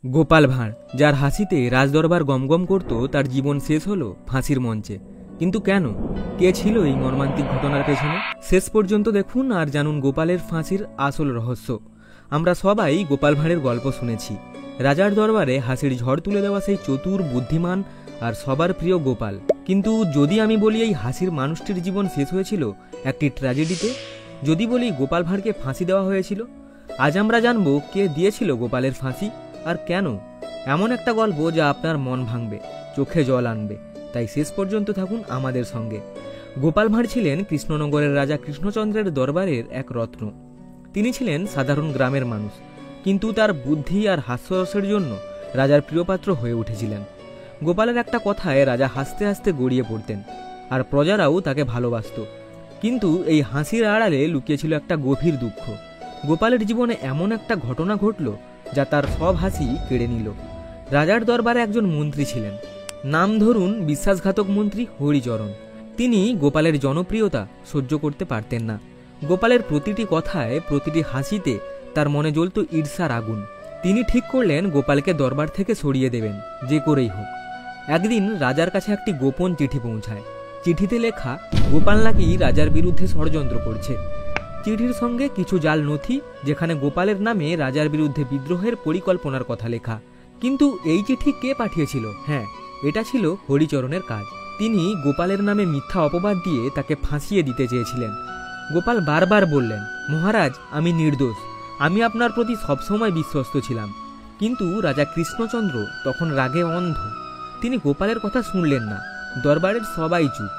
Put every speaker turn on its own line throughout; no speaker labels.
গোপাল ভাঁড়, যার হাসিতে রাজদরবার গমগম করত, তার জীবন শেষ হলো ফাঁসির মঞ্চে। কিন্তু কেন? কে ছিল এই মর্মান্তিক ঘটনার পেছনে? শেষ পর্যন্ত দেখুন আর জানুন গোপালের ফাঁসির আসল রহস্য। আমরা সবাই গোপাল ভাঁড়ের গল্প শুনেছি। রাজার দরবারে হাসির ঝড় তুলে দেওয়া সেই চতুর, বুদ্ধিমান আর সবার প্রিয় গোপাল। কিন্তু যদি আমি বলি এই হাসির মানুষটির জীবন শেষ হয়েছিল একটি ট্র্যাজেডিতে, যদি বলি গোপাল ভাঁড়কে ফাঁসি দেওয়া হয়েছিল, আজ আমরা জানবো কে দিয়েছিল গোপালের ফাঁসি আর কেন। এমন একটা গল্প যা আপনার মন ভাঙবে, চোখে জল আনবে। তাই শেষ পর্যন্ত থাকুন আমাদের সঙ্গে। গোপাল ভাঁড় ছিলেন কৃষ্ণনগরের রাজা কৃষ্ণচন্দ্রের দরবারের এক রত্ন। তিনি ছিলেন সাধারণ গ্রামের মানুষ, কিন্তু তার বুদ্ধি আর হাস্যরসের জন্য রাজার প্রিয়পাত্র হয়ে উঠেছিলেন। গোপালের একটা কথায় রাজা হাসতে হাসতে গড়িয়ে পড়তেন, আর প্রজারাও তাকে ভালোবাসত। কিন্তু এই হাসির আড়ালে লুকিয়েছিল একটা গভীর দুঃখ। গোপালের জীবনে এমন একটা ঘটনা ঘটল যা তার সব হাসি কেড়ে নিল। রাজার দরবারে একজন মন্ত্রী ছিলেন, নাম ধরুন বিশ্বাসঘাতক মন্ত্রী হরিচরণ। তিনি গোপালের জনপ্রিয়তা সহ্য করতে পারতেন না। গোপালের প্রতিটি কথায়, প্রতিটি হাসিতে তার মনে জ্বলত ঈর্ষার আগুন। তিনি ঠিক করলেন গোপালকে দরবার থেকে সরিয়ে দেবেন, যে করেই হোক। একদিন রাজার কাছে একটি গোপন চিঠি পৌঁছায়। চিঠিতে লেখা গোপাল নাকি রাজার বিরুদ্ধে ষড়যন্ত্র করছে। চিঠির সঙ্গে কিছু জাল নথি, যেখানে গোপালের নামে রাজার বিরুদ্ধে বিদ্রোহের পরিকল্পনার কথা লেখা। কিন্তু এই চিঠি কে পাঠিয়েছিল? হ্যাঁ, এটা ছিল হরিচরণের কাজ। তিনি গোপালের নামে মিথ্যা অপবাদ দিয়ে তাকে ফাঁসিয়ে দিতে চেয়েছিলেন। গোপাল বারবার বললেন, মহারাজ, আমি নির্দোষ, আমি আপনার প্রতি সবসময় বিশ্বস্ত ছিলাম। কিন্তু রাজা কৃষ্ণচন্দ্র তখন রাগে অন্ধ। তিনি গোপালের কথা শুনলেন না। দরবারের সবাই চুপ।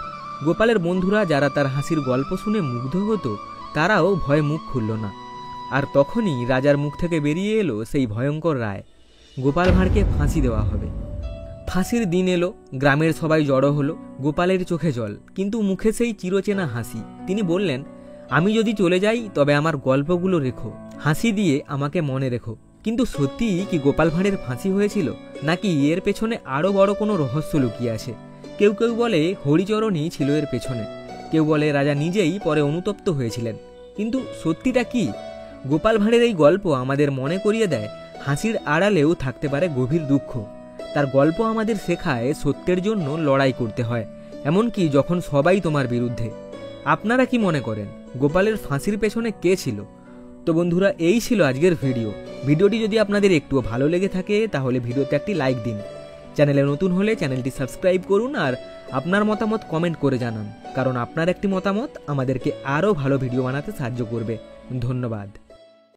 গোপালের বন্ধুরা, যারা তার হাসির গল্প শুনে মুগ্ধ হতো, তারাও ভয়ে মুখ খুলল না। আর তখনই রাজার মুখ থেকে বেরিয়ে এলো সেই ভয়ঙ্কর রায়, গোপাল ভাঁড়কে ফাঁসি দেওয়া হবে। ফাঁসির দিন এলো, গ্রামের সবাই জড়ো হলো। গোপালের চোখে জল, কিন্তু মুখে সেই চিরচেনা হাসি। তিনি বললেন, আমি যদি চলে যাই তবে আমার গল্পগুলো রেখো, হাসি দিয়ে আমাকে মনে রেখো। কিন্তু সত্যিই কি গোপাল ভাঁড়ের ফাঁসি হয়েছিল, নাকি এর পেছনে আরও বড় কোনো রহস্য লুকিয়ে আছে? কেউ কেউ বলে হরিচরণই ছিল এর পেছনে, কেউ বলে রাজা নিজেই পরে অনুতপ্ত হয়েছিলেন। কিন্তু সত্যিটা কি? গোপাল ভাঁড়ের এই গল্প আমাদের মনে করিয়ে দেয়, হাসির আড়ালেও থাকতে পারে গভীর দুঃখ। তার গল্প আমাদের শেখায় সত্যের জন্য লড়াই করতে হয়, এমনকি যখন সবাই তোমার বিরুদ্ধে। আপনারা কি মনে করেন গোপালের ফাঁসির পেছনে কে ছিল? তো বন্ধুরা, এই ছিল আজকের ভিডিওটি যদি আপনাদের একটুও ভালো লেগে থাকে তাহলে ভিডিওতে একটি লাইক দিন। চ্যানেলে নতুন হলে চ্যানেলটি সাবস্ক্রাইব করুন, আর আপনার মতামত কমেন্ট করে জানান, কারণ আপনার একটি মতামত আমাদেরকে আরও ভালো ভিডিও বানাতে সাহায্য করবে। ধন্যবাদ।